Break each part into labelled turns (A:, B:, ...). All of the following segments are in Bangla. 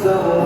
A: الله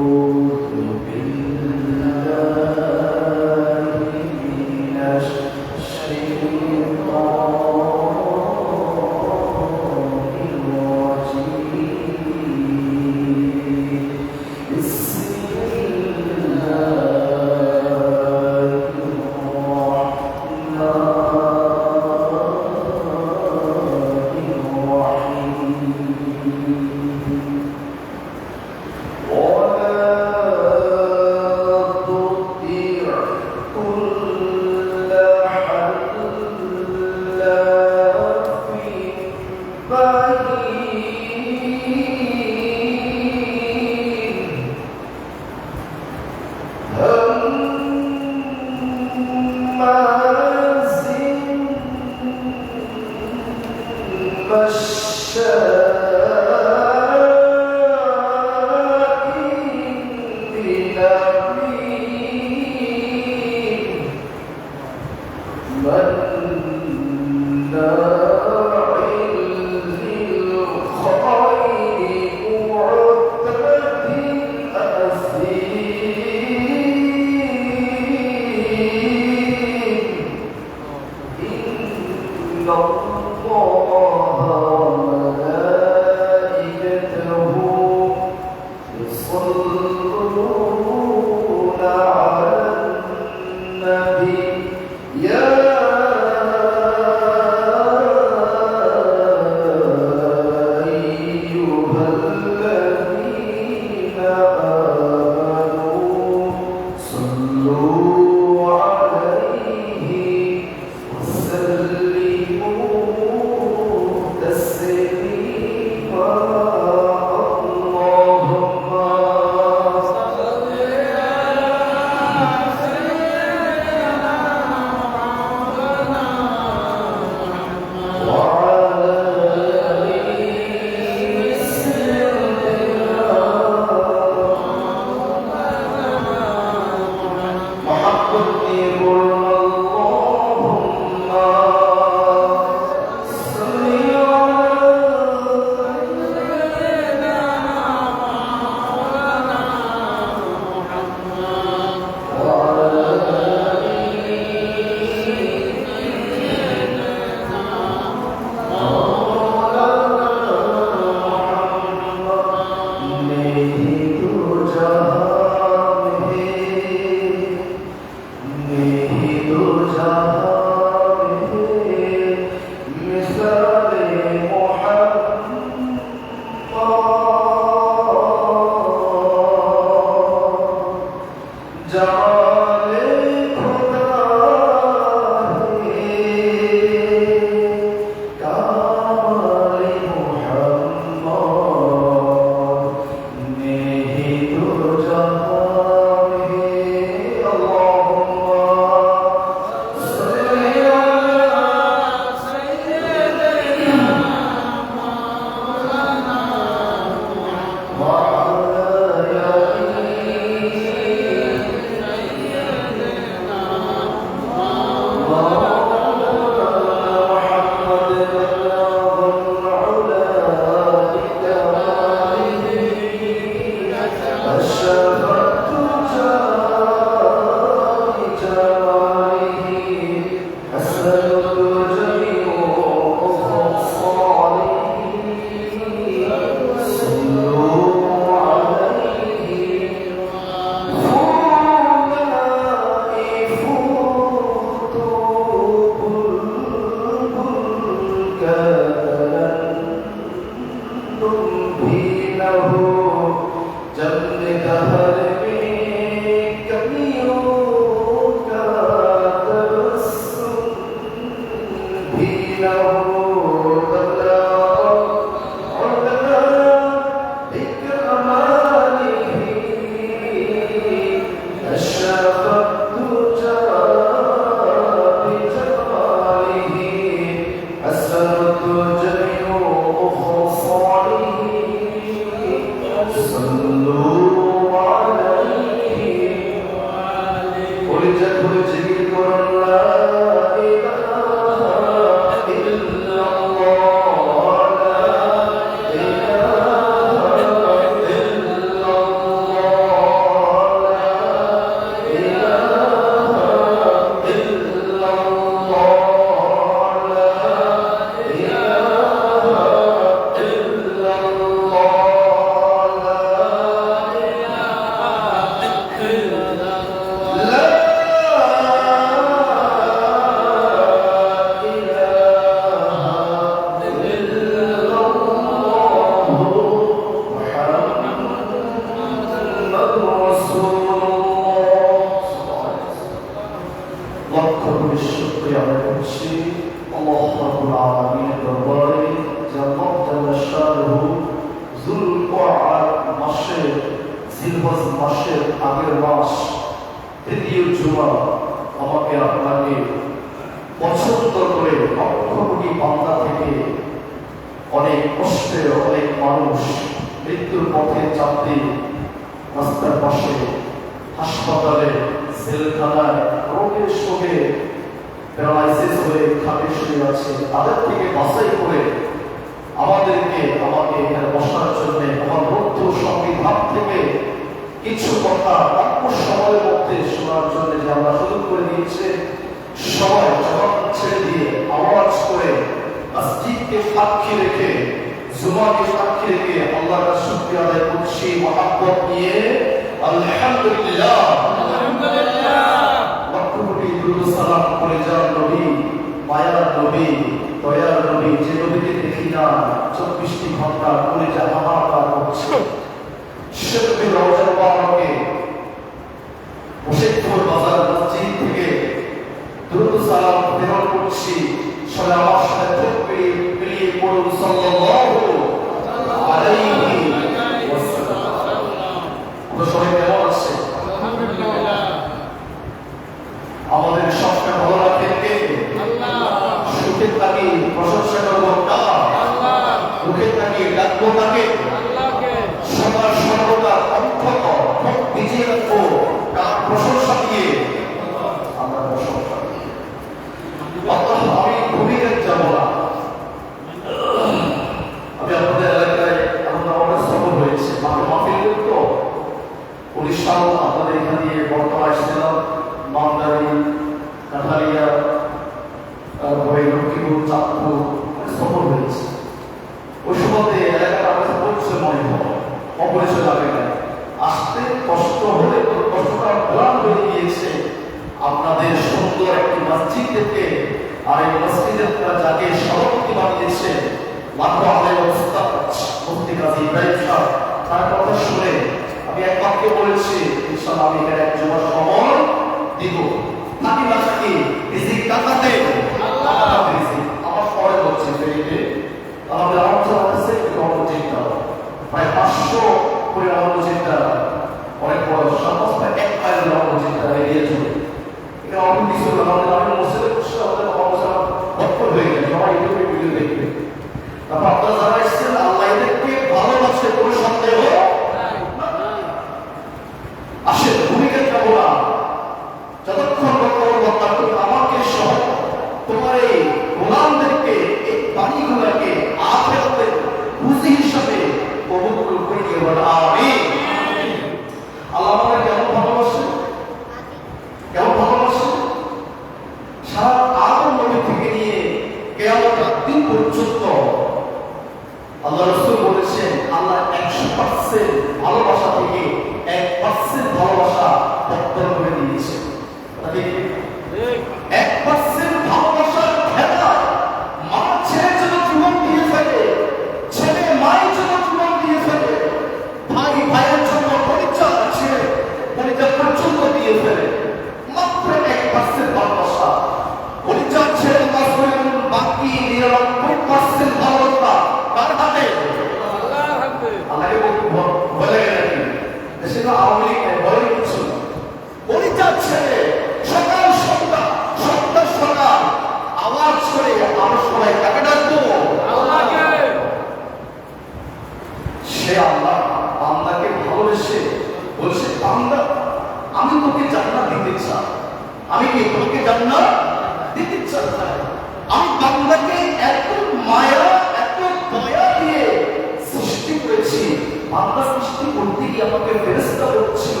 A: বান্দা সৃষ্টি করতে গিয়ে আমাকে ফেরেশতা বলছিল,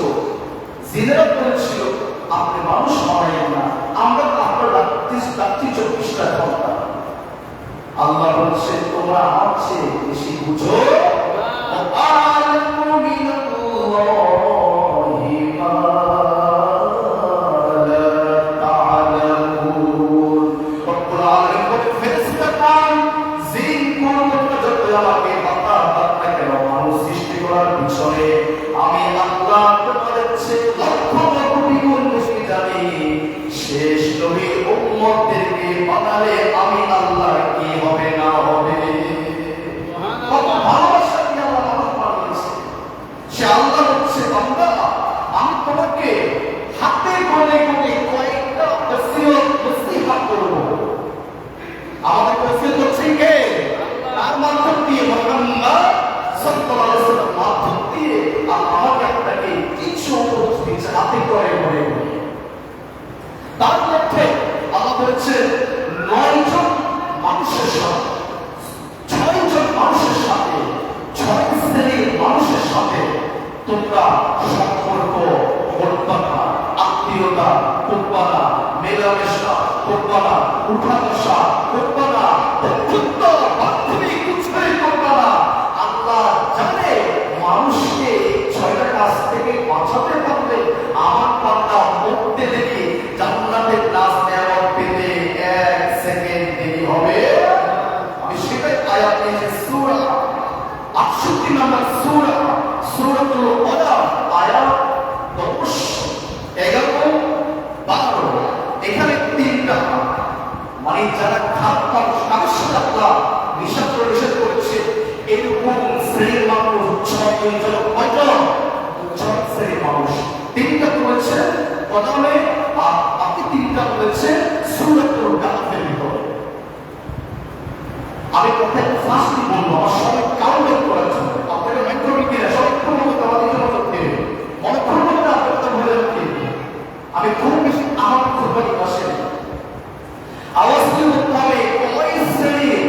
A: জিনেরা বলছিল আপনি মানুষ মানেন না, আমরা তো আপনার রাত্রি 24টা ঘন্টা। আল্লাহ বলছে তোমরা আমার চেয়ে বেশি বুঝো। আমি আল্লাহ তোমাদের চেয়ে লক্ষ কোটি গুণ বেশি জানি। শেষ নবীর উম্মতদেরকে বানালে আমি আল্লাহ কি হবে না হবে। কত ভালোবাসা দিয়ে আল্লাহ মানুষ বানিয়েছে। সে আল্লাহ হচ্ছে বান্দা, আমি তোমাকে হাতে গনে গনে কয়েকটা নসিহত করব। আমাদের নসিহত হচ্ছে কে? তার মাধ্যম দিয়ে মুহাম্মদ সাল্লাল্লাহু আলাইহি ওয়াসাল্লাম মাধ্যম দিয়ে আমাকে আপনাকে কিছু উপদেশ দিয়েছে হাতে করে করে। তার মধ্যে আল্লাহ বলেছেন 9 জন মানুষের সাথে, 6 জন মানুষের সাথে, 6 শ্রেণীর মানুষের সাথে তোমরা সম্পর্ক করবা না, আত্মীয়তা করবা না, মেলামেশা করবা না, উঠা বসা করবা না, বন্ধুত্ব বান্ধবী কিছুই করবা না। আল্লাহ জানে মানুষকে 6টা কাজ থেকে বাঁচাতে পারলে আমার বান্দা মরতে দেখে জান্নাতের নাজ নেওয়ার পেতে 1 সেকেন্ড দেরি হবে। আমি সেটাই আয়াত নিয়েছি সূরা 68 নম্বর সূরাতুল কদর আয়াত 10, 11, 12। এখানে 3টা মানে যারা খারাপ মানুষ তাদের সাথে আল্লাহ নিষেধ করেছে। এরকম শ্রেণীর মানুষ 6 জন, কয়জন? 6 শ্রেণীর মানুষ। 3টা বলেছে কদমে, আর বাকি 3টা বলেছে সূরাতুল কাহফের ভিতরে। আমি কোথায় ফার্স্টলি বলবো আমার সবাই কাউন্ট করার জন্য, আপনাদের মাইক্রোবিকে সবাই খুব আমাদের জন্য করতে মনে করবো না আপনাদের ভুলে যাচ্ছে। আমি খুব বেশি আমার খুব আসে আওয়াজ দিয়ে বলতে হবে ওই শ্রেণীর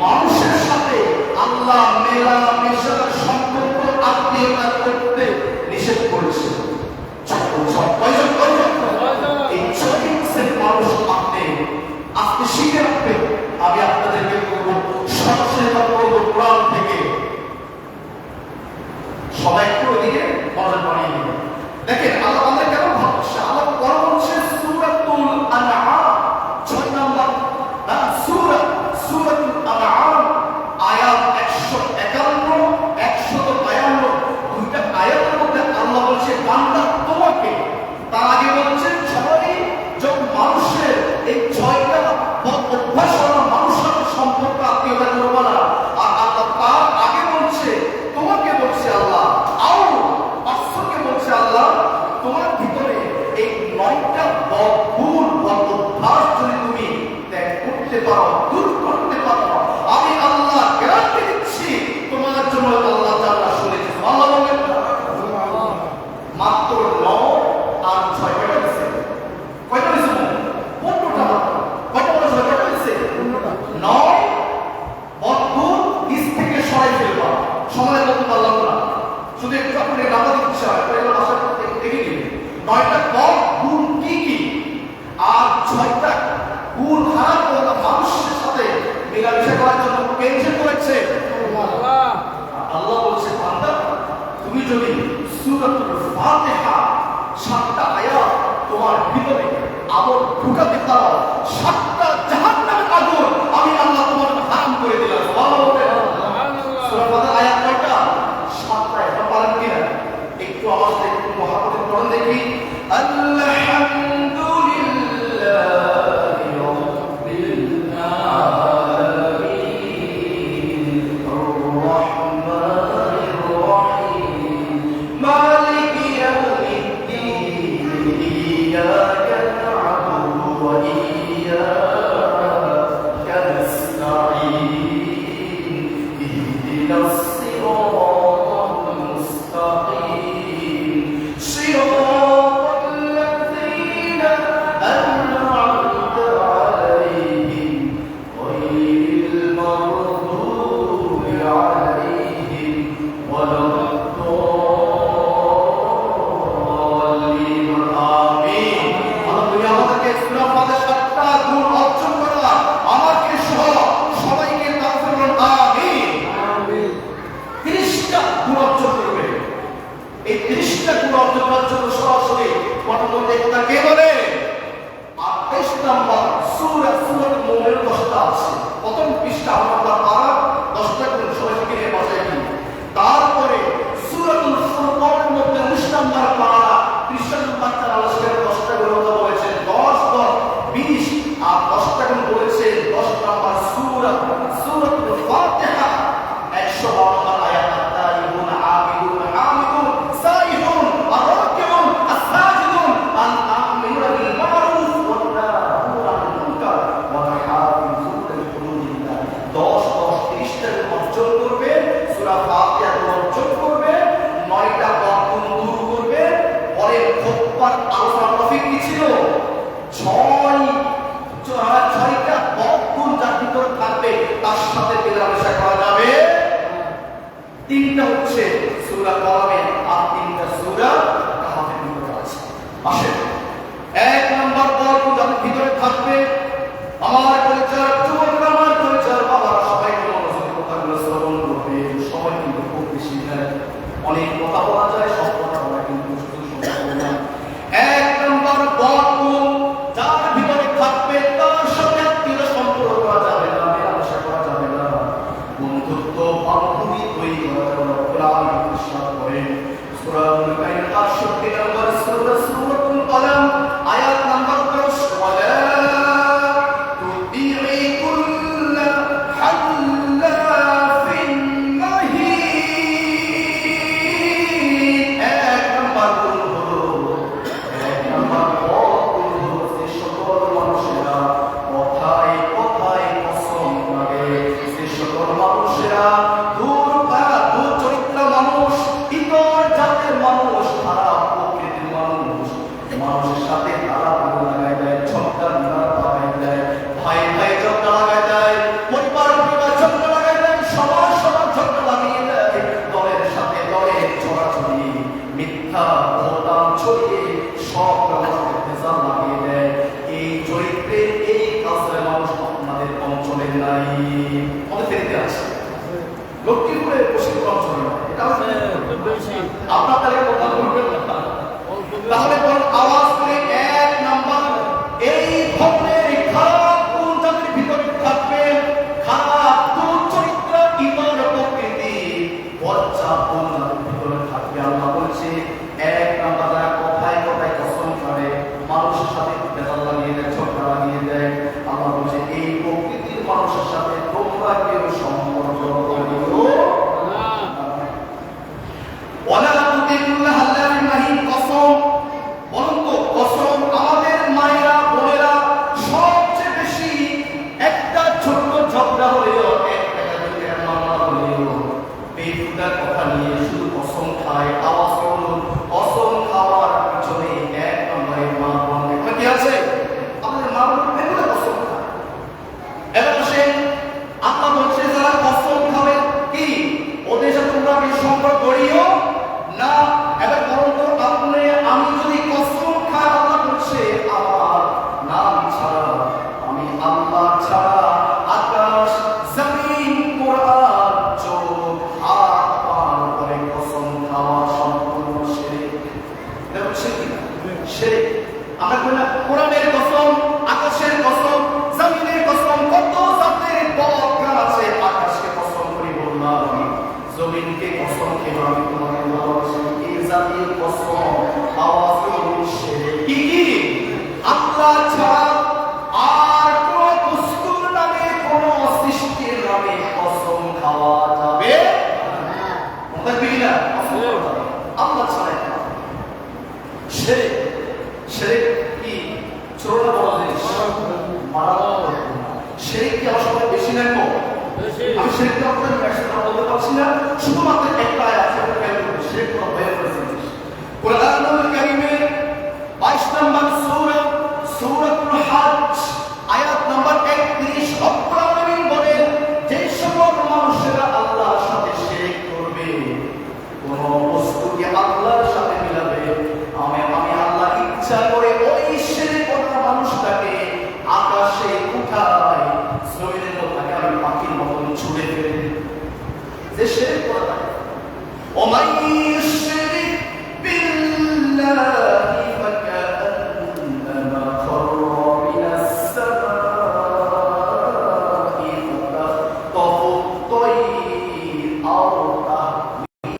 A: মানুষের সাথে আল্লাহ মেলামেশা সম্পর্ক আত্মীয়তা করতে নিষেধ করেছে। এই 6 শ্রেণীর মানুষ আপনি শিখে রাখবেন। আমি আপনাদেরকে বলবো সরাসরি বলবো কোরআন থেকে। সবাই একটু ওইদিকে মজা বানিয়ে নেবেন। দেখেন আল্লাহ আমাদের কেন ভাবছে, আল্লাহ কোরআন হচ্ছে সূরাতুল আনআম 6 নম্বর সূরাতুল আনআম আয়াত 151, 152। দুইটা আয়াতের মধ্যে আল্লাহ বলছে বান্দা তোমাকে, তার আগে বলছে সবাই যখন মানুষের এই 6টা অভ্যাস মানুষের সম্পর্ক আত্মীয়তা করবো না। আর আল্লাহ তার আগে বলছে তোমাকে বলছে আল্লাহ আও পাঁচশোকে বলছে আল্লাহ তোমার ভিতরে এই 9টা ভুল অভ্যাস যদি তুমি ত্যাগ করতে পারো, দূর করতে পারো, আমি আল্লাহ গ্যারান্টি দিচ্ছি তোমার জন্য আল্লাহ তাআলা শুনেছে। আল্লাহ বলেন মাত্র 9 আর 6 কয়টা আছে? কয়টা আছে? 15টা মাত্র। কয়টা বলে 6 কয়টা আছে? 9 অদ্ভুত নিজ থেকে সরাই ফেলবা। সময় বলতে পারলাম না, শুধু একটু আপনি রাখা দিচ্ছে এগুলো ভাষা দেখে নিন। 9টা গুণ কি কি, আর 6টা গুণ খারাপ মানুষের সাথে মেলামেশা করার জন্য কেন্দ্র করেছে আল্লাহ। আল্লাহ বলছে বান্দা তুমি যদি সূরাতুল ফাতিহা 7টা আয়াত তোমার ভিতরে আগুন ঢুকাতে পারো, 7টা জাহান্নামের আগুন আমি আল্লাহ তোমার হারাম করে দিলাম। সুবহানাল্লাহ। সূরা ফাতিহা আয়াত কয়টা? 7টা। এটা পারেন কিনা একটু আওয়াজ দিয়ে একটু মহাপতি পড়ুন দেখি। আলহামদুলিল্লাহি রাব্বিল আলামিন ছিল ছয়টা বদগুণ যার ভিতরে থাকবে তার সাথে মেলামেশা করা যাবে। তিনটা হচ্ছে সূরা কলমের আর তিনটা সূরা কাহাফের ভিতরে আছে। আসেন, এক নম্বর বদগুণ যার ভিতরে থাকবে, আমার পরিচয় যুবকরা, আমার পরিচয় বাবারা, সবাই মনোযোগ কথাগুলো শ্রবণ করবে। সবাই কিন্তু খুব বেশি নেয়, অনেক কথা বলা যায়, সব কথা বলা কিন্তু শুধু শুনতে না। এক নম্বর বদগুণ যার ভিতরে থাকবে তার সাথে আত্মীয় সম্পর্ক করা যাবে না, মেলামেশা করা যাবে না, বন্ধুত্ব বান্ধবী তৈরি করা যাবে না। কোরআন ইরশাদ করে সূরা আল-কাইন ৬৮ নম্বর সূরা সূরাতুল কলম আয়াত নাম্বার ১০, ওয়ালা তুতিঈ কুল্লা হাল্লাফিন মাহিন। এক নম্বর গুণ হলো, এক নম্বর গুণ হলো যে সকল মানুষেরা কথায় কথায় কসম করে, যে সকল মানুষেরা দুর্চরিত্র মানুষ, ইতর জাতের মানুষ, খারাপ প্রকৃতির মানুষ, মানুষের সাথে তারা লাগাই দেয়, ঝগড়া লাগাই দেয়, ভাই ভাই ঝগড়া লাগাই দেয়, পরিবার পরিবার ঝগড়া লাগাই দেয়, সবার সবার ঝগড়া লাগিয়ে দেয়, দলের সাথে দলের ছড়াছড়ি, মিথ্যা ভোটাম ছড়িয়ে সব রকমের ভেজাল লাগিয়ে দেয়। এই চরিত্রের এই কাজের মানুষ আপনাদের অঞ্চলে নাই, আমাদের দেখতে আছে লক্ষ্মীপুরে পশ্চিমবঙ্গ অঞ্চলে নাই। এটা আপনাদের কথা বলবেন না, তাহলে কোন আওয়াজ করে এক নাম্বার এই ধরনের খারাপ গুণ যাদের ভিতরে থাকবে, খারাপ দুর্চরিত্র, ইমান প্রকৃতি, বজ্জা গুণ যাদের ভিতরে থাকবে, আল্লাহ বলছে এক নাম্বার যারা কথায় কথায় কসম করে, মানুষের সাথে ভেজাল লাগিয়ে দেয়, ঝগড়া লাগিয়ে দেয়, আল্লাহ বলছে এই প্রকৃতির মানুষের সাথে তোমরা কেউ সম্পর্ক করিও না। ওয়ালা তুতিঈ কুল্লা হাল্লাফিন মাহিন, কসম, বলুন তো কসম আমাদের মায়েরা বোনেরা সবচেয়ে বেশি একটা ছোট্ট ঝগড়া হলেও, একটা মামলা হলেও বেহুদার কথা নিয়ে শুধু কসম খায়। আওয়াজ করুন, কসম খাওয়ার পিছনে এক নম্বরে মা বোন কি আছে? আমাদের মা বোন বেহুদা কসম খায়। এবং সে আল্লাহ বলছে যারা কসম খাবে কি ওদের সাথে তোমরা কি সম্পর্ক করিও না। এবার বলুন তো আপনি আমি যদি কসম খাই, আল্লাহ বলছে আমার নাম ছাড়া, আমি আল্লাহ ছাড়া আকাশ জমিন কোরআন চোখ হাত পার করে কসম খাওয়া সম্পূর্ণ শিরক। দেখুন শিরক আমরা বলি না কোরআনের কসম, আকাশের কসম, জমিনের কসম, কত জাতের বদকার আছে। আকাশকে কসম করি বললাম, জমিনকে কসম খেয়ে আমি তোমাকে ভালোবাসি, এই জাতির কসম আওয়াজ করুন শিরক। কি আল্লাহ ছাড়া আর কোন বস্তুর নামে, কোন সৃষ্টির নামে কসম খাওয়া যাবে না। না আল্লাহ ছাড়া শিরক। শিরক কি ছোট না বড় জিনিস? মারাত্মক। শিরক কি আমার সবাই বেশি না কম? আমি শিরককে আপনাদের ব্যাখ্যা বলতে পারছি না, শুধুমাত্র একটা আয়াত আছে, শিরক কোনো ভয়ঙ্কর জিনিস। কোরআনুল কারীমের 22 নম্বর সূরা, সূরাতুল হজ আয়াত নাম্বার 31, রব্বুল আলামিন বলেন যে সকল মানুষেরা আল্লাহর সাথে শিরক করবে, কোন বস্তুকে আল্লাহর সাথে মিলাবে, আমি আল্লাহ ইচ্ছা করে ওই শিরক করা মানুষটাকে আকাশে উঠায়, জমিনের মধ্যে আমি পাখির মতন ছুড়ে ফেলে। যে শিরক করা ওমাই ইউশরিক বিল্লাহি ফাকান্নামা খাররা মিনাস সামাই ফাতাখতাফু আত-তায়র আও তাহমিল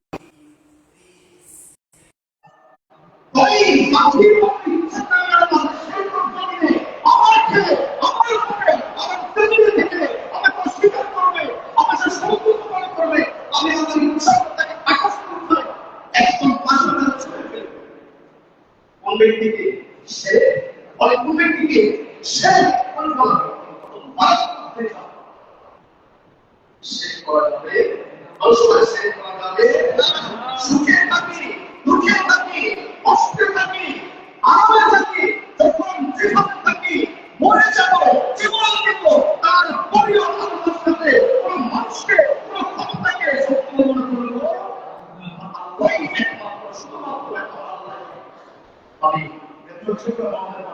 A: ব্যক্তিকে সে অনেক ব্যক্তিকে সে করা যাবে, সুখে থাকি, দুঃখে থাকি, কষ্টে থাকি, আরামে থাকি, সেটা আমাদের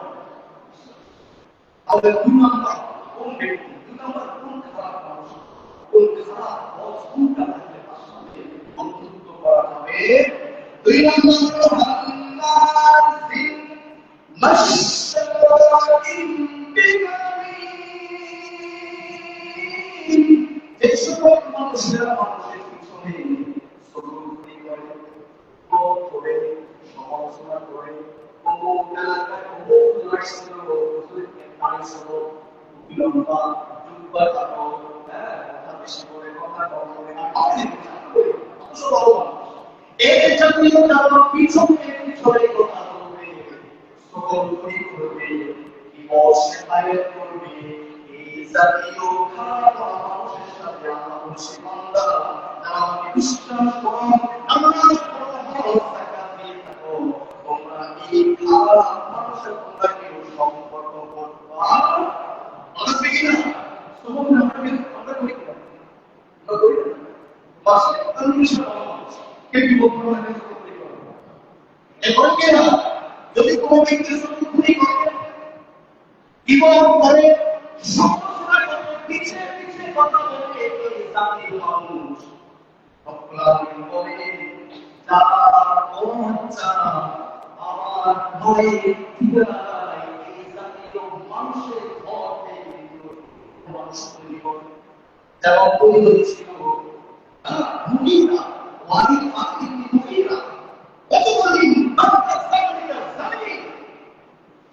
A: আমাদের 2 নাম্বার কোন ব্যক্তি, 2 নাম্বার কোন খারাপ মানুষ, কোন খারাপ অসুখটা থাকলে তার সাথে অন্তর্ভুক্ত করা হবে। 2 নাম্বার হলো হান্নাসিন মাশশারিন বিনামিন, যে সকল মানুষেরা মানুষের পিছনে ষড়যন্ত্র করে, ক্রোধ করে, সমালোচনা করে, অমুক এলাকায় অমুক লাগছিল, হুজুরকে পাইছিল, বিলম্বা, জুব্বা থাকো, কথা বেশি করে, কথা কম করে, এই জাতীয় যারা পিছনে পিছনে কথা বলবে, ষড়যন্ত্র করবে, বিমর্ষ আয়োজন করবে, এই জাতীয় খারাপ মানুষের সাথে আমরা বলছি বান্দা, যারা আমাকে বিশ্বাস করো, নামাজ পড়ো, হজ যাকাত দিয়ে থাকো, তোমরা এই খারাপ মানুষের তোমরা কেউ সম্পর্ক করবা আসবে কিনা? তোমরা আমরা করি কিনা? আমরা করি না। বাস আমি বিশ্বাস করো কে কি বলবো না করি করো। এখন কেনা যদি কোনো ব্যক্তি চুরি করে, জীবন করে, সমালোচনা করে, পিছে পিছে কথা বলে, এই জাতির মানুষ অপরাধী বলে, যারা পৌঁছা আমার ভয়ে ঠিকানায়, এই জাতীয় মানুষের ঘর থেকে মানুষ তৈরি করে। যেমন তৈরি হয়েছিল মুগিরা, ওয়ালিদ আকিব মুগিরা, কতদিন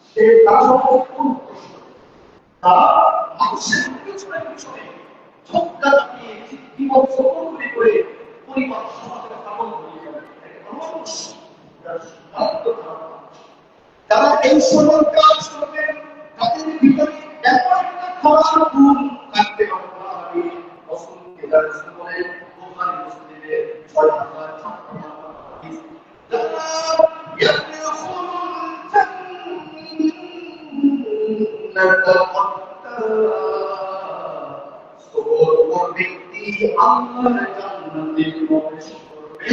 A: সে তার তারা মানুষের পিছনে পিছনে ঠক্কা লাগিয়ে জীবন সফল করে পরিবার সমাজের কামল হয়ে যাবে। তারা এই সকল কাজ করবে, তাদের ভিতরে এমন একটা খারাপ গুণ থাকতে হবে। রসুলকে দাঁড়িয়ে বলে বুখারী মুসলিমে ৬,০০০ ব্যক্তি আল্লাহর জান্নাতে প্রবেশ করবে।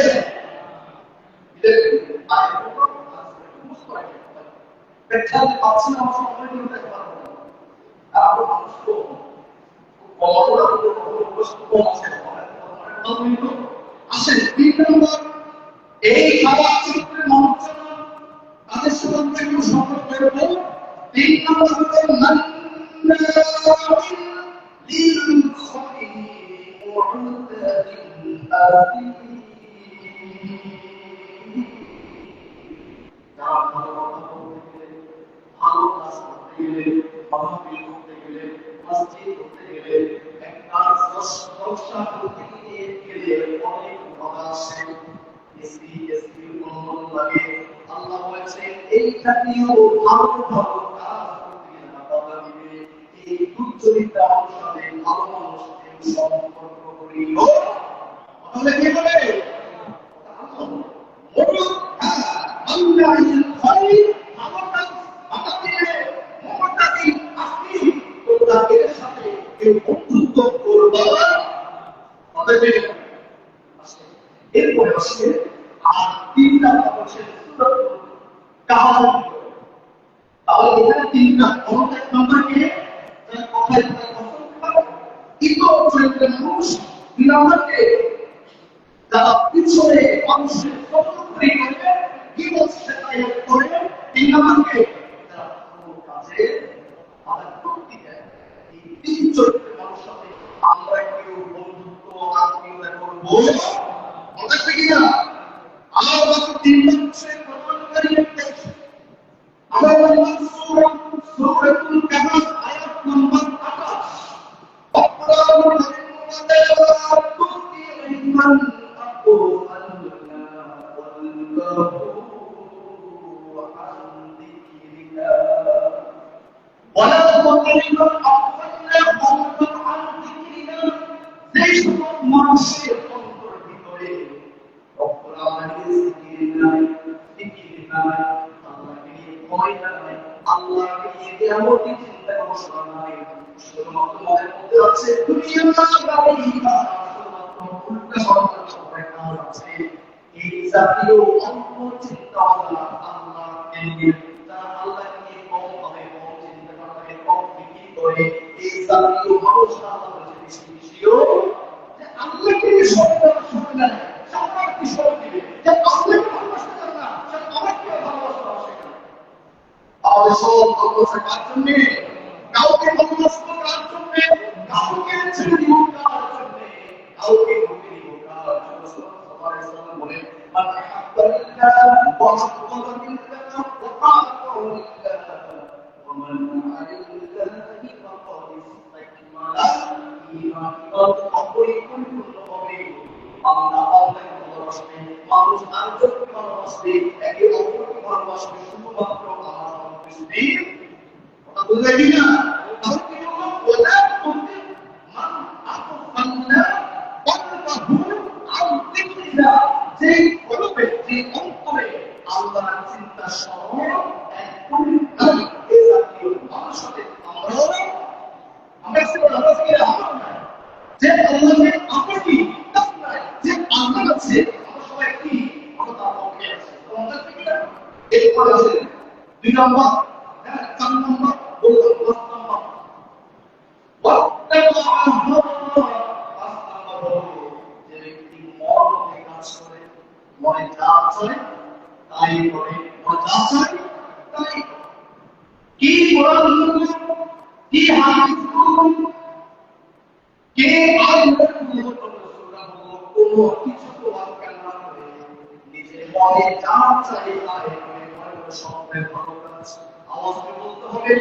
A: দেখতে পাচ্ছি না, আমার সময় নিয়ে দেখতে পারবো না। আর মানুষ তো আসেন 3 নম্বর, এই খারাপ চরিত্রের মানুষ তাদের সাথে একটু সম্পর্ক করবো। 3 নম্বর হচ্ছে ভালো কথা বলতে গেলে, ভালো কাজ করতে গেলে, মাহফিল করতে গেলে, মসজিদ করতে গেলে, একটা জলসা করতে গেলে অনেক বাধা আসে, এসপি অনুমোদন লাগে। আল্লাহ বলেছেন এই জাতীয় ভালো ভালো কাজ করতে গেলে বাধা দিবে। এই দুর্চরিত্রা মানুষ সাথে ভালো মানুষকে সম্পর্ক করিও। তাহলে কি বলে বন্ধুত্ব করবা। এরপরে আসছে আর 3টা হচ্ছে তাহলে এখানে 3টা এক নম্বরকে কথায় চরিত্রের মানুষ, 2 নম্বরকে যারা পিছনে মানুষের কর্তব্যই করে, বিপদ সেটাই করে, 3 নম্বরকে যারা ভালো কাজে তাদের প্রতি দেয়। এই 3 চরিত্রের মানুষ সাথে আমরা কেউ বন্ধুত্ব আত্মীয়তা করবো বলতে কিনা? আমার বাকি 3 মানুষের প্রমাণকারী আমরা সূরাতুল কাহফ আয়াত নম্বর 28 অপরাধ ولا تطرد أغفلنا غضبا عن ذكرنا ليس মানুষের অন্তর ভিতরে অপরাধের জিকির নাই, আল্লাহকে নিয়ে ভয় নাই, আল্লাহকে নিয়ে কিয়ামতের চিন্তা ভাবনা নাই, শুধুমাত্র মনের মধ্যে আছে দুনিয়া বাড়ি শুধুমাত্র উল্টা সরকার কাজ আছে। এই জাতীয় অন্তর চিন্তা আল্লাহকে নিয়ে
B: ভালোবাসা কার জন্য? কাউকে ভালোবাসবো কার জন্য? কাউকে ছেড়ে দিব কার জন্য? কাউকে ঢুকে দিব কার জন্য? সাল্লাল্লাহু আলাইহি ওয়াসাল্লাম বলেন মান আহাব্বালিল্লাহ ওয়া আহাব্বালিল্লাহ ওয়া আহাব্বালিল্লাহ ওয়া মান আলিল্লাহি ফাকাদ ইসতাকমালা ঈমান পরিপূর্ণ হবে। আল্লাহ আল্লাহকে ভালোবাসবে, মানুষ আরেকজনকে ভালোবাসবে, একে অপরকে ভালোবাসবে শুধুমাত্র আল্লাহর সন্তুষ্টি। কথা বুঝলে কিনা? তাহলে কি বললাম? ওলা করতে মান আতফান্না কলবাহু আন যিকরিল্লাহ, যে কলবে যে অন্তরে আল্লাহর চিন্তা স্মরণ একদম নাই, এই জাতীয় মানুষের সাথে আমরা যে আল্লাহকে আপনি নাই, যে আল্লাহ আছে আমরা সবাই কি আমরা তার পক্ষে আছি। তোমাদের কি না? এরপরে আছে 2 নম্বর, 4 নম্বর বললাম, 5 নম্বর যে ব্যক্তি মনে কাজ করে, মনে যা চায় তাই করে, মনে যা চায় তাই কি কোরআন কি হাদিস কে আল্লাহর কোনো কিছু তোয়াক্কা না করে নিজের মনে যা চাই তাই করে, মনে স্বপ্নের ভালো কাজ আওয়াজে বলতে হবে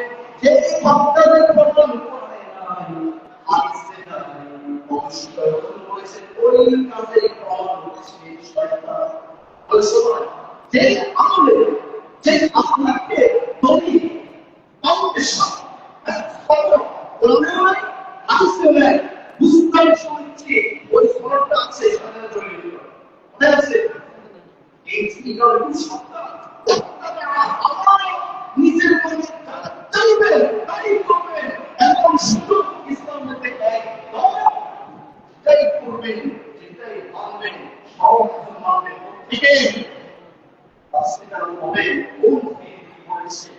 B: যে সপ্তাহের প্রথম করে নাই হাদিসে নাই অবশ্যই বলেছে ওই কাজে প্রমাণ হচ্ছে শয়তান। বলছো যে আমলে যে আপনাকে দলিল ফাউন্ডেশন বুঝতে শুনছি ওই ফলটা আছে সেখানে জড়িয়ে দিল মনে আছে এই জিনিসটা সত্তা নিজের মনে চাইবেন তাই করবেন এবং শুধু ইসলামের একদম যেটাই করবেন যেটাই মানবেন সব মানবেন ঠিক সেটা হবে কোন কি বলেছে,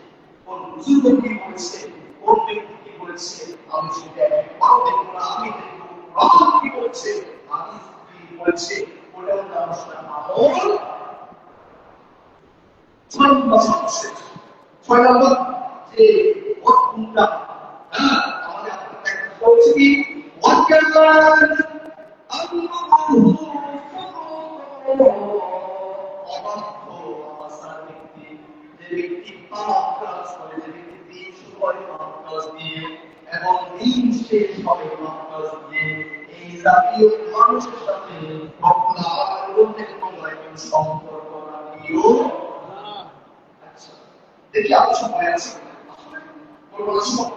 B: কোন বুজুর্গ কি বলেছে, কোন ব্যক্তি কি বলেছে, আমি সেটা একবারও দেখবো না। আমি দেখবো কোরআন কি বলেছে, হাদিস কি বলেছে, ওটাও আমার সাথে আমল। 6 নম্বর সবচেয়ে 6 নম্বর যে ওয়াক্তটা আমাদের আপনাদের একটা বলছে কি ওয়াক্কাল্লাহ আল্লাহু অবাধ্য অবস্থার ব্যক্তি, যে ব্যক্তি পাপ কাজ করে, যে ব্যক্তি দিন শুরু করে পাপ কাজ দিয়ে এবং দিন শেষ হবে পাপ কাজ দিয়ে, এই জাতীয় মানুষের সাথে রব্বুল আলামিন বলতেন তোমরা কোনো সম্পর্ক রাখিও না। আচ্ছা দেখি আপনার সময় আছে আসলে কোরবানির সময়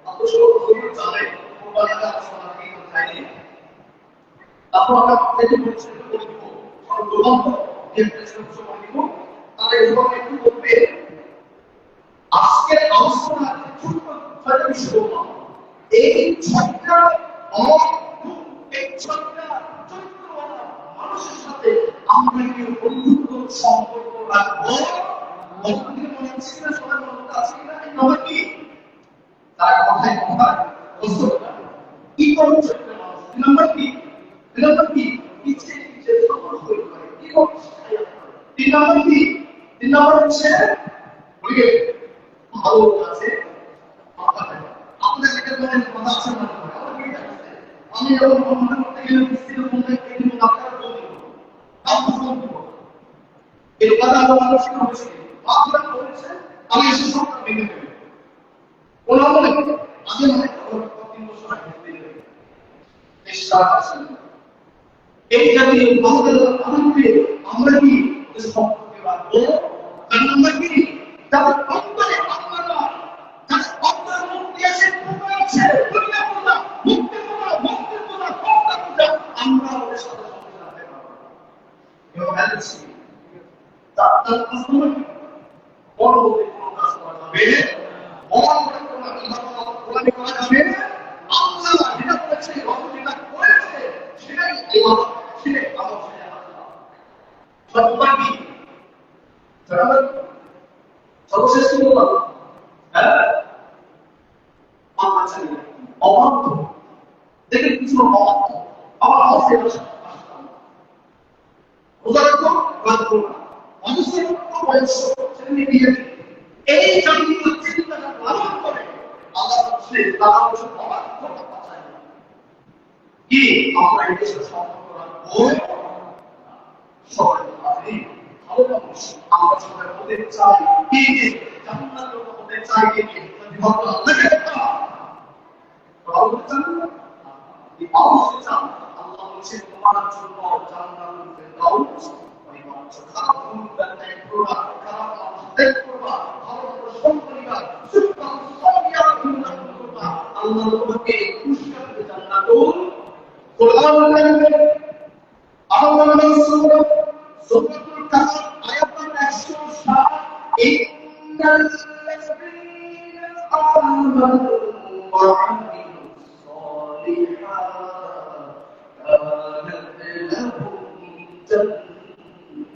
B: আপনার সব ধর্ম জানে কোরবানিটা আসলে কি খাইনি তারপর আমরা দেখে বলছি বলব সর্বপ্রথম আজকের আলোচনা ছোট্ট 6টা বিষয় বললাম। এই 6টা এই 6টা চরিত্রওয়ালা মানুষের সাথে আমরা কি বন্ধুত্ব সম্পর্ক রাখবো? বন্ধুদের মনে হচ্ছে না সবাই বন্ধুত্ব আছে কিনা? এই নম্বর কি তার কথায় কথা বস্তু কি করবে চরিত্র মানুষ? 2 নম্বর কি? 2 নম্বর কি পিছে পিছে সফল হয়ে করে কি করছে? 3 নম্বর কি? 3 নম্বর হচ্ছে বুঝে ভালো আছে আপনাদের একটা মনে কথা আছে না? আমি যখন মনে করতে গেলে স্ত্রী বলতে কিন্তু ডাক্তার বলতে এই কথা আমার শুরু হয়েছে আপনারা বলেছেন আমি এসে সবটা ভেঙে দেবো ওরা বলে আগে মনে 3 বছর আগে চেষ্টা আছে এই জাতীয় আমাদের আমাদের আমরা কি সম্পর্কে রাখবো? তার নাম্বার কি তার অন্তরে আপনারা তার অন্তর মুক্তি আছে আছে দুনিয়া পূজা মুক্তি পূজা ক্ষমতা পূজা আমরা ওদের সাথে সম্পর্ক রাখতে পারবো এবং বলছি তার কাস্টমার বড় বড় কোনো কাজ করা যাবে বড় বড় কোনো ইবাদত করা যাবে আল্লাহ যেটা করেছে রসুল যেটা করেছে সেটাই ইবাদত সেটাই আমল সেটাই আল্লাহ সর্বব্যাপী সর্বশ্রেষ্ঠ বললাম অবাধ্য দেখেন কিছু অবাধ্য আবার অবশ্যই উদাহরণ রাখবো না মানুষের বয়স ছেলে বিয়ে এই জাতীয় চিন্তাটা লালন করে আল্লাহ হচ্ছে তারা হচ্ছে অবাক করতে পারে কি আমরা এই দেশের সম্পর্ক রাখবো সবাই ভাবে ভালো মানুষ আমরা সবাই হতে চাই কি জান্নাত হতে চাই কি যদি ভক্ত আল্লাহকে ভালো চান এই অবশ্যই চান আল্লাহ হচ্ছে তোমার জন্য জান্নাতুল ফেরদাউস পরিমাণ খারাপ গুণগান ত্যাগ করবা খারাপ মানুষ ত্যাগ করবা ভালো মানুষ সম্পরিবার সুখা সবিয়া গুণগান করবা আল্লাহ তোমাকে পুরস্কার দেবে জান্নাতুল কোরআন কারিমে আমাদের সূরাতুল কাহফ আয়াত নম্বর 107 ইন্নাল্লাযীনা আমানু ওয়া আমিলুস সালিহাত কানাত লাহুম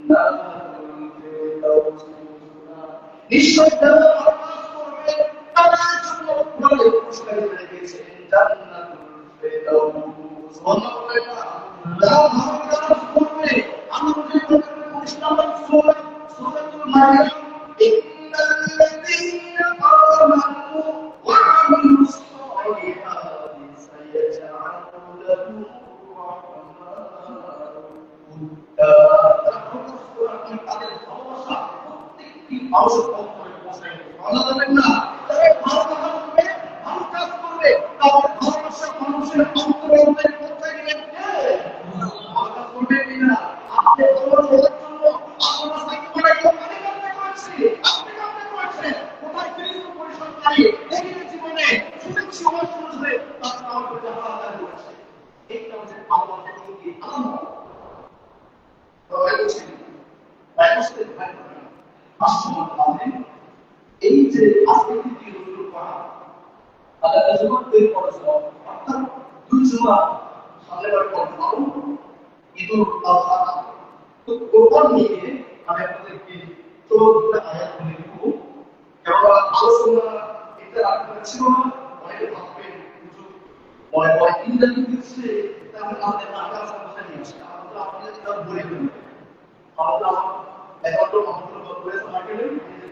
B: জান্নাতুল ফিরদাউস নিশ্চয় যারা আরমাস করবে তাদের জন্য বলে পুরস্কার রেখেছে জান্নাতুল ফিরদাউস সুবহানাল্লাহ যারা ভালো কাজ করবে আমাদের ইসলামের সূরাতুল মারিয়াম ইন্নাল্লাযীনা আমানু ওয়া আমিলুস সালিহাতি সায়াজআলু লাহুম রাহমানুন উদ্দা তাদের ভালোবাসা প্রত্যেকটি মানুষের অন্তরে পৌঁছায় আল্লাহ বলেন না তারা ভালো কাজ করবে ভালো কাজ করবে তাদের ভালোবাসা মানুষের অন্তরে পৌঁছায় দিবেন ভালো কাজ করবে কিনা আপনি তোমার জন্য আপনার সাথে করে কোম্পানি করতে করেছি আপনি করতে করেছেন কোথায় ফিরিয়ে পরিসরকারী এই জীবনে শুনেছি আমার শুনছে তার নাম করে জাহাজ আদায় করেছে এইটা হচ্ছে আমাদের কি আলামত তো বলছি বাইরে ভাই আসলে আমি এই যে আজকে কি রুল করা তাদের জীবন তৈরি করেছে অর্থাৎ দুই জমা সামনে বার করতে ঈদুল আযহা তো কোরআন নিয়ে আমি আপনাদেরকে 14টা আয়াত বলে দেব কেবল আলোচনা এটা রাখতে ছিল না অনেকে ভাববেন মনে হয় ইংরেজি দিচ্ছে তাহলে আমাদের আকাশ কথা নিয়ে আসে আমরা আপনাদের এটা বলে দেব আমরা এখন তো আমাদের বলে মার্কেটে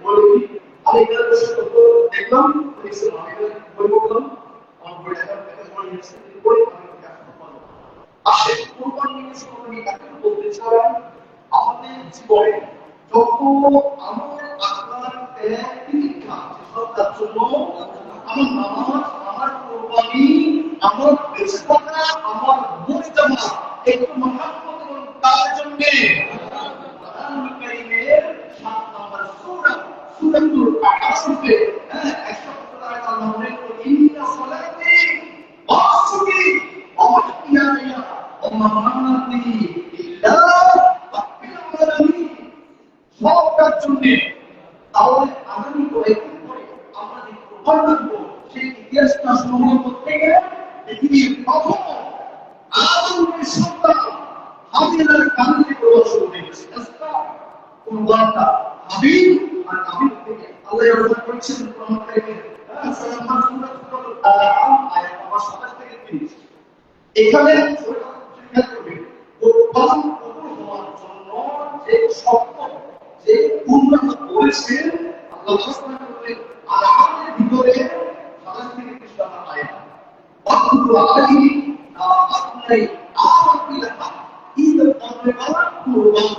B: বলে কি আমি এটা দেখলাম আমি বই পড়লাম আমার বই একটা বই নিয়েছে বই আমি আসে কোরবানি নিয়ে শুরু এখন বলতে চাই আমাদের জীবনে যত আমার আপনার ত্যাগ তিতিক্ষা যেসব তার জন্য আমার নামাজ আমার কোরবানি আমার বেঁচে থাকা আমার মুখ জামা একটু মহাব্বত এবং তার জন্য কোরআন কারীমের 7 নম্বর সূরা সূরাতুল আ'রাফে 117 আয়াত আল্লাহ বলেন ইন্না সালাতি ওয়া সুকি ومحياي ومماتي لله رب العالمين সবটার জন্য তাহলে আগামী কয়েকদিন পরে আমরা যে কোরবান রাখবো সেই ইতিহাসটা সংগ্রহ করতে গেলে পৃথিবীর প্রথম আদমের সন্তান হাবিলের কারণে প্রবাস শুরু হয়ে গেছে কোরবানটা হাবিল আর কাবিল থেকে আল্লাহ রহমান করেছেন কোরআন কারীমে সূরাতুল আয়াত নম্বর 27 থেকে 30 এখানে কোরবান কবুল হওয়ার জন্য যে শর্ত যে উন্নত করেছেন আল্লাহ সুবহানাহু ওয়া তাআলা আয়াতের ভিতরে 27 থেকে 30 নম্বর আয়াত ওয়াকুতু আলাইহি আপনি আমাদের ঈদ করবা কুরবান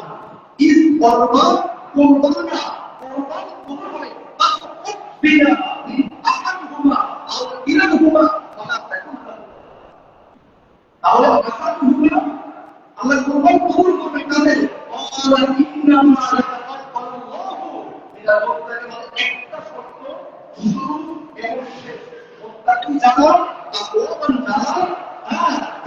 B: ঈদ করবা কুরবান কুরবান কবুল হয় বিনা আহাদুহুমা আও কিলাহুমা ফালা তাকুন তাহলে আমরা কোরবান কবুল করবে কাদের আল্লাহ ইন্নামা আল্লাহু এটা বলতে একটা শর্ত শুরু এবং শেষ মুত্তাকি যারা কোরবান যারা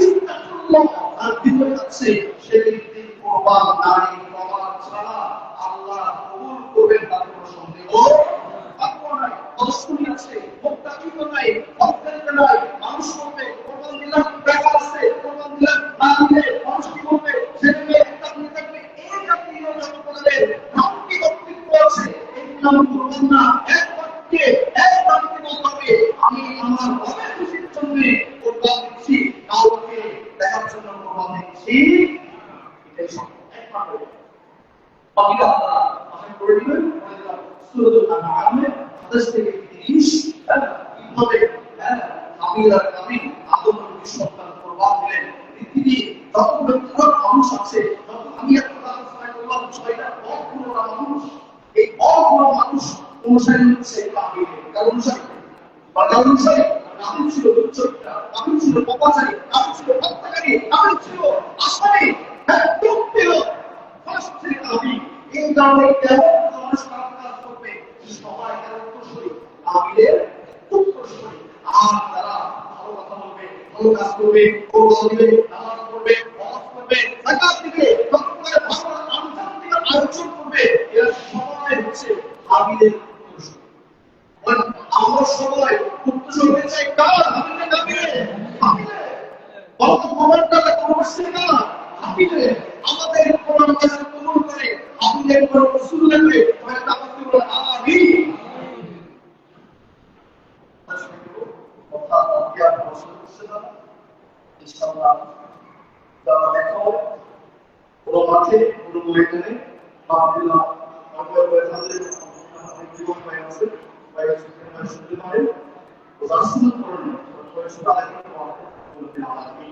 B: ইত্তাকুল্লাহ আর ভিতরে আছে সেই দিন কোরবান নারী কোরবান ছাড়া আল্লাহ কবুল করবেন তার কোনো সন্দেহ নাই অবশ্যই আছে মুত্তাকি তো নাই অজ্ঞানী নাই মানুষ করবে কোরবান দিলাম টাকা আছে কোরবান দিলাম না দিলে মানুষ কি করবে সেখানে তাকবীর থাকবে এই জাতীয় জনগণের নামটি কর্তৃত্ব আছে এই নাম কোরবান না এক বাক্যে এক বাক্যে বলতে হবে আমি আমার রবের খুশির জন্য কোরবান দিচ্ছি কাউকে দেখার জন্য কোরবান দিচ্ছি এটাই সব এক বাক্যে বাকিটা আপনারা ভাষণ করে দিবেন বলে দিলাম সূরাতুল আনআমে 27 থেকে 30 কিভাবে কাবিল আর কাবিল আদম নবীর সন্তান কুরবান দিলেন। পৃথিবী যত ব্যক্তিগত মানুষ আছে, যত আমি একটা কথা ছয়টা বড় মানুষ, এই বড় মানুষ অনুসারী হচ্ছে কাবিলের। কার অনুসারী? কার অনুসারী? কাবিল ছিল দুর্যোগটা, কাবিল ছিল পাপাচারী, কাবিল ছিল হত্যাকারী, কাবিল ছিল আসামী, একদম ছিল ফার্স্ট কাবিল। এই কারণে কেমন মানুষ খারাপ কাজ করবে সবাই তার উত্তরসূরি, কাবিলের উত্তরসূরি। আর তারা ভালো কথা বলবে, ভালো কাজ করবে, কোরবানি দিবে, নামাজ পড়বে, হজ করবে, যাকাত দিবে, ততক্ষণে ভালো আন্তর্জাতিক আয়োজন করবে, এরা সবাই হচ্ছে কাবিলের উত্তরসূরি। আমরা সবাই উত্তরসূরি হতে চাই কার? কাবিলের কাবিলের কাবিলের বড় খবরটা করছে না কাবিলের। আমাদের কোরআন কাছে কবুল করে কাবিলের কোন রাসূল লাগবে তাহলে তাকে বলে আমিন। কথা কি আর প্রশ্ন করছে না ইনশাআল্লাহ। যারা দেখো পুরো মাঠে পুরো ময়দানে আলহামদুলিল্লাহ আমাদের তাদের জীবন হয়ে আছে শুনতে পারে রাসূল করেন পরিষদ আলাদা বলতে আমি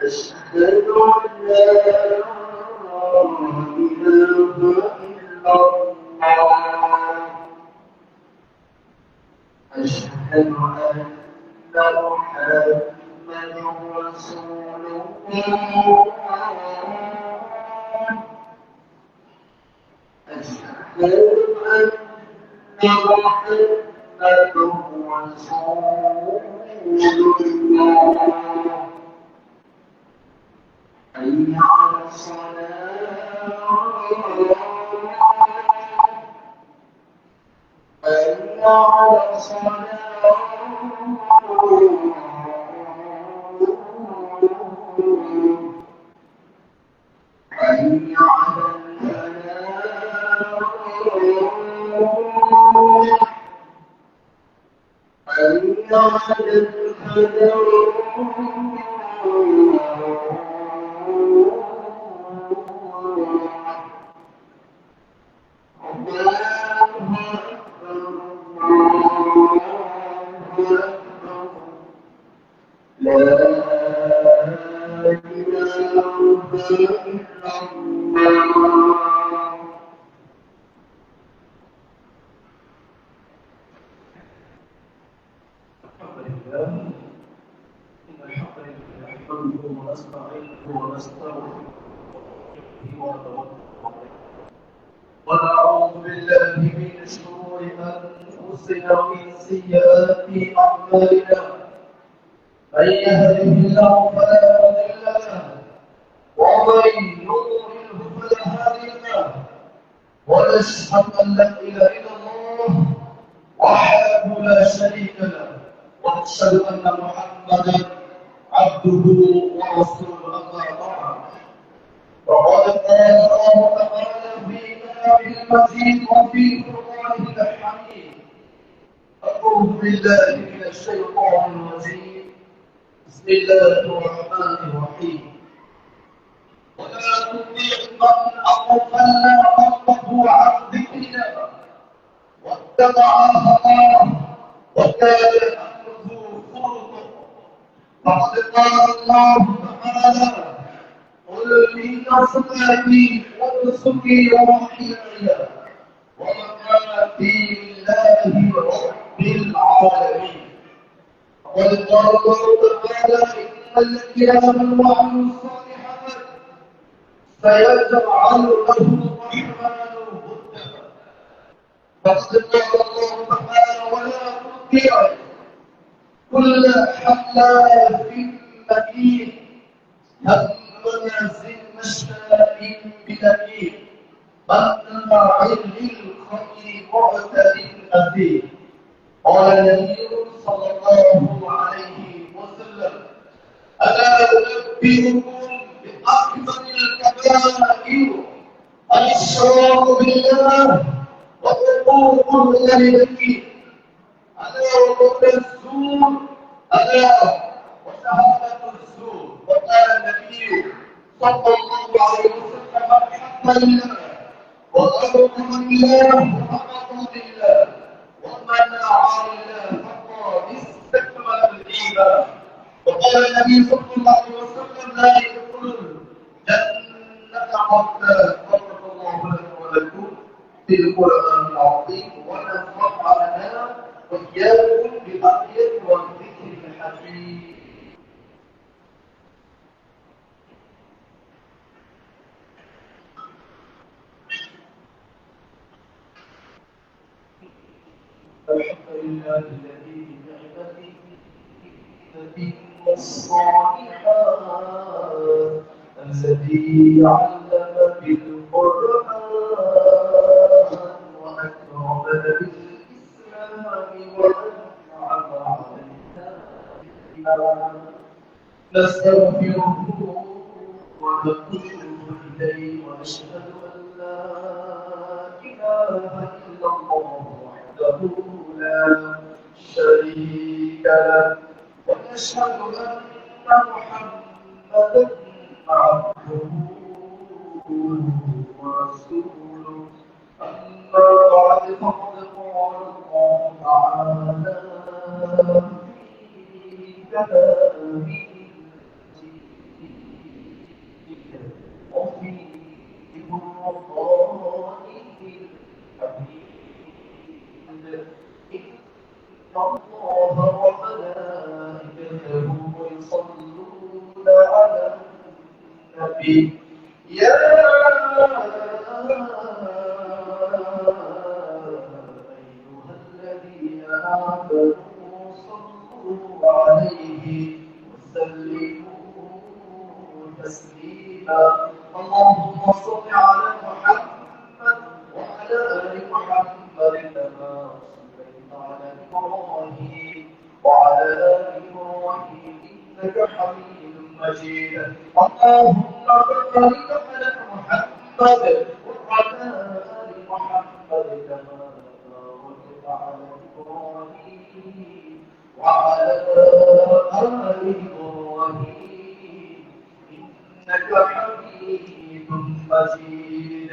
B: أشهد أن لا إله إلا الله أشهد أن محمدا رسول الله أشهد أن محمدا رسول الله حي على الصلاة حي على الصلاة حي على الفلاح حي على الفلاح ونعوذ بالله من شرور أنفسنا ومن سيئات أعمالنا من يهده الله فلا مضل له ومن يضلله فلا هادي له ونشهد أن لا إله إلا الله وحده لا شريك له ونشهد أن محمدا عبده ورسوله أما بعد وقد قال الله تعالى في كتابه المجيد وفي قرآنه الحميد أعوذ بالله من الشيطان الرجيم بسم الله الرحمن الرحيم ولا تطيع من أغفلنا قلبه عن ذكرنا واتبع هواه وكان أمره فرطا فقد قال الله تعالى قل إن صلاتي ونسكي ومحياي ومماتي لله رب العالمين وقد قال الله تعالى إن الذين آمنوا وعملوا الصالحات سيجعل لهم الرحمن ودا فقد قال الله تعالى ولا تطيع كل حلاف مهين هماز مشاء بنميم مناع للخير معتد أثيم قال النبي صلى الله عليه وسلم أنبئكم بأكبر الكبائر الإشراك بالله وحقوق الوالدين ألا وقول الزور ألا وشهادة الزور. وقال النبي صلى الله عليه وسلم من حق لله وأمر لله وأمر لله ومنع لله فقد استكمل الإيمان. وقال النبي صلى الله عليه وسلم لا يدخل الجنة حتى غفر الله لنا ولكم في القرآن العظيم ونفعنا وإياكم بالآيات والذكر الحكيم. الحمد لله الذي بنعمته تتم الصالحات الذي علم بالقرآن وأكرم بالإسلام وأنعم علينا نستغفره ونتوب إليه ونشهد أن لا إله إلا الله وحده لا شريك له ونشهد أن محمدا عبده ورسوله. أما بعد فقد قال الله تعالى في كلامه وفي قرآنه الحميد إن الله وملائكته يصلون على النبي يا أيها الذين آمنوا صلوا عليه وسلموا تسليما. اللهم صل على محمد وعلى آل محمد كما صليت على إبراهيم وعلى آل إبراهيم إنك حميد مجيد. اللهم بارك على محمد وعلى آل محمد كما باركت على إبراهيم وعلى آل إبراهيم إنك حميد مجيد.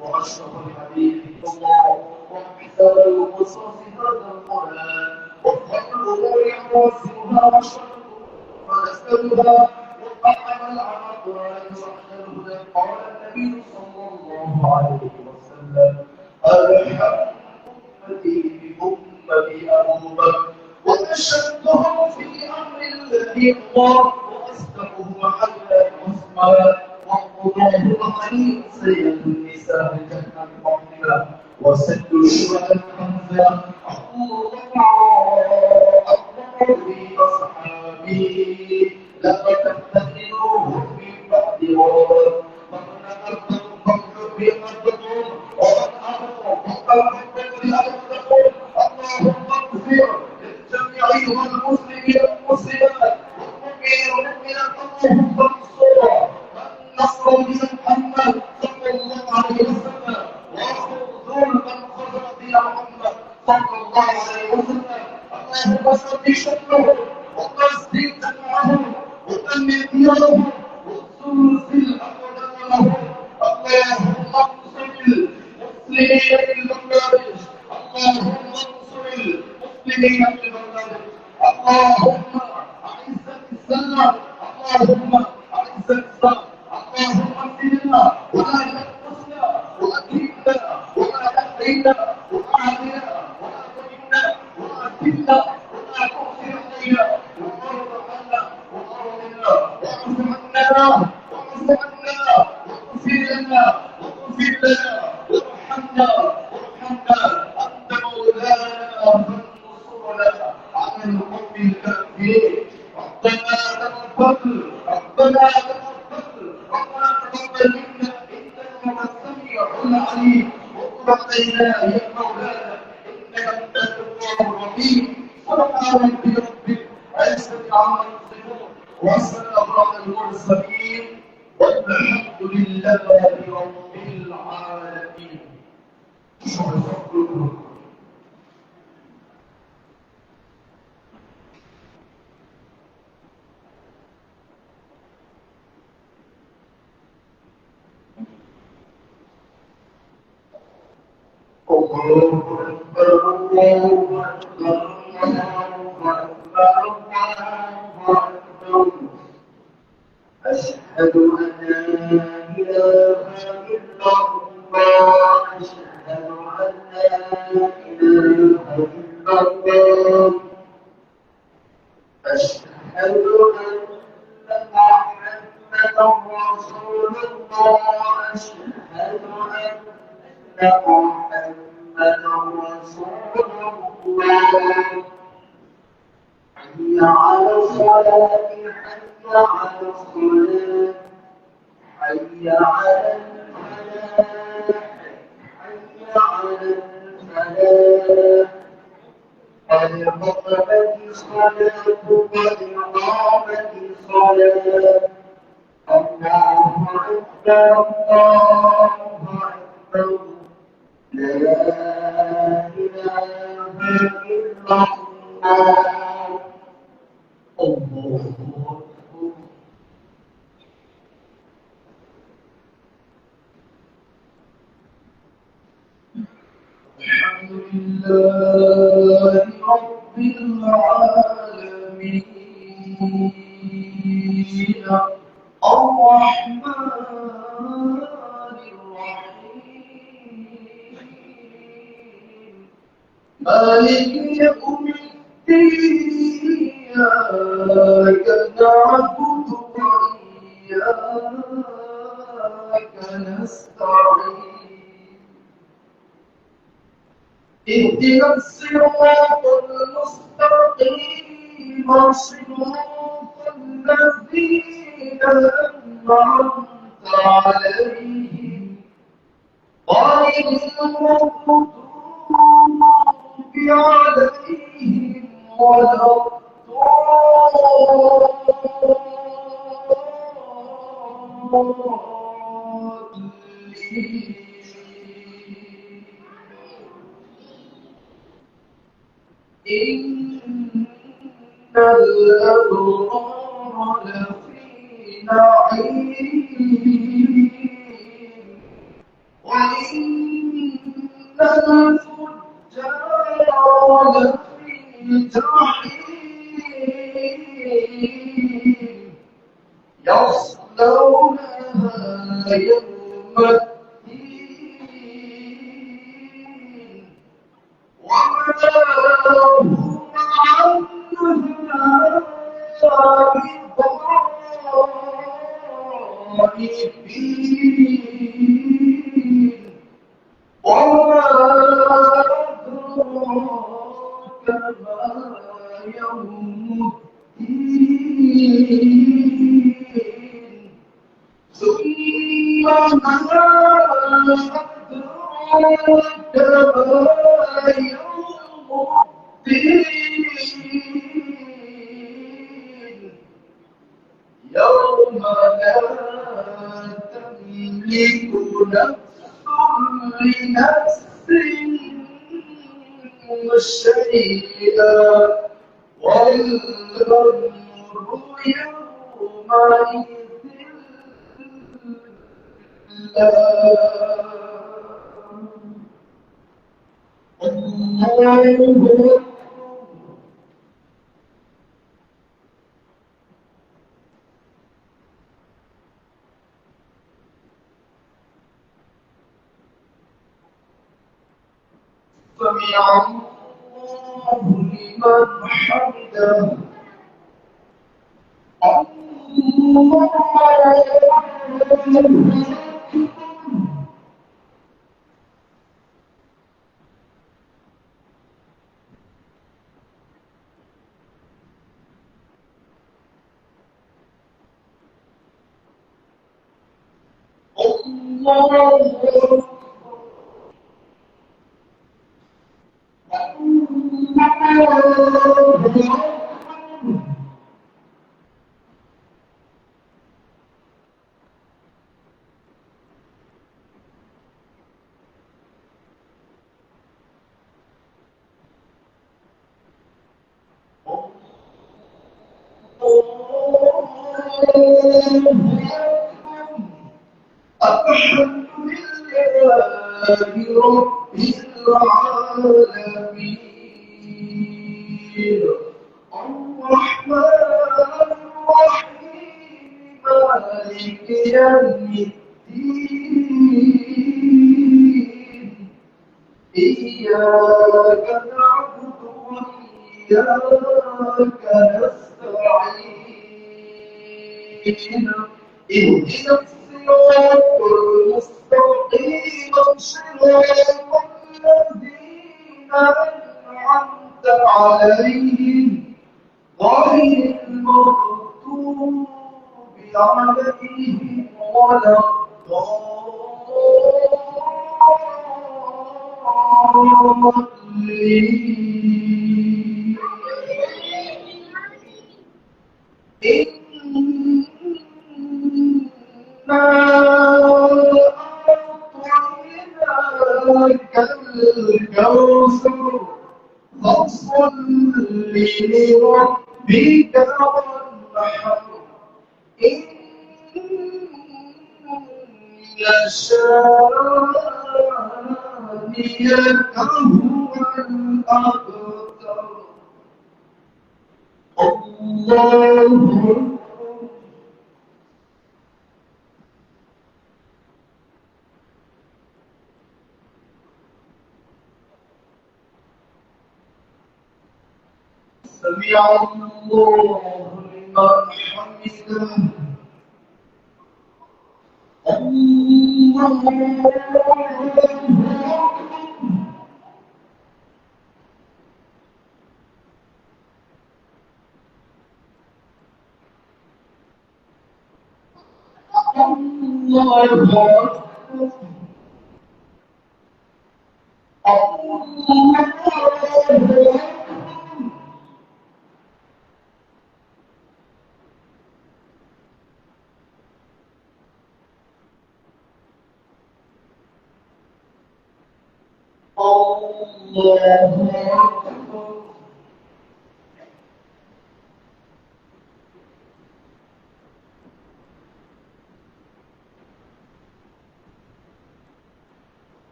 B: وأشرف الحديث الله وأحسن القصص هذا القرآن وخير الأمور أحواسها وشر ونسألها وقعنا العمد وأحسن الهدى. قال النبي صلى الله عليه وسلم أرحم أمتي بأمتي أبو بكر وأشدهم في أمر الذي الله وأصدقهم محلا واسما وقضاه الغني سيد النساء جنة فاطمة وسد الشهداء الخمسة الله بأصحابه لا تفتقدوهم من بعد غرر فمن أردتم فاغفر بأردتم ومن أردتم فاغفر بأردتم. اللهم اغفر للجميع والمسلمين والمسلمات والمؤمنين والمؤمنات. اللهم انصر من نصر دين محمد صلى الله عليه وسلم واخذل من خذل دين محمد صلى الله عليه وسلم. اللهم سد شملهم وتصديق جمعهم وتنمي ديارهم وزلزل أقدامهم. اللهم انصر المسلمين في بنغلاديش. اللهم انصر المسلمين في بنغلاديش. اللهم أعز الإسلام. اللهم أعز الإسلام. اللهم زدنا ولا تنقصنا وأكرمنا ولا تحرمنا وأعطنا ولا تهنا وأكلنا ولا تؤثر علينا وارض عنا وارضنا واعف عنا واعف عنا واغفر لنا واغفر لنا وارحمنا وارحمنا. أنت مولانا فانصرنا على القوم الكافرين. ربنا تقبل ربنا تقبل ربنا تقبل منا إنك هو السميع العليم وتب علينا يا مولانا إنك أنت التواب الرحيم. سبحان ربك رب العزة عما يصفون وسلام على المرسلين والحمد لله رب العالمين. الله أكبر الله أكبر الله أكبر الله أكبر. أشهد أن لا إله إلا الله. أشهد أن لا إله إلا الله. أشهد أن محمدا رسول الله. أشهد أن محمدا رسول الله. حي على الصلاة حي على الصلاة حي على الفلاح حي على الفلاح. قد قامت الصلاة قد قامت الصلاة. الله أكبر الله أكبر. لا إله إلا الله. الله أكبر. الحمد لله رب العالمين الرحمن الرحيم مالك يوم الدين. إياك نعبد وإياك نستعين. اهدنا الصراط المستقيم صراط الذين أنعمت عليهم غير المغضوب عليهم ولا الضالين. إن الأبرار لفي نعيم وإن الفجار لفي جحيم يصلونها يوم الدين وما هم عنها بغائبين. وما أدراك ما يوم الدين. ثم ما أدراك ما يوم الدين. يوم لا تملك نفس لنفس شيئا والأمر يومئذ الله. سمع الله لمن حمده. الله الحمد لله رب العالمين الرحمن الرحيم مالك يوم الدين إياك نعبد وإياك نستعين اهدنا الصراط المستقيم صراط الذين أنعمت عليهم غير المغضوب عليهم ولا الضالين إنا أعطيناك الكوثر فصل لربك وانحر إن شانئك هو الأبتر الله سمع الله لمن حمده الله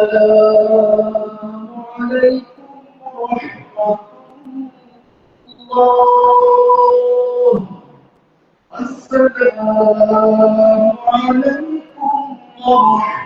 B: السلام عليكم ورحمة الله السلام عليكم ورحمة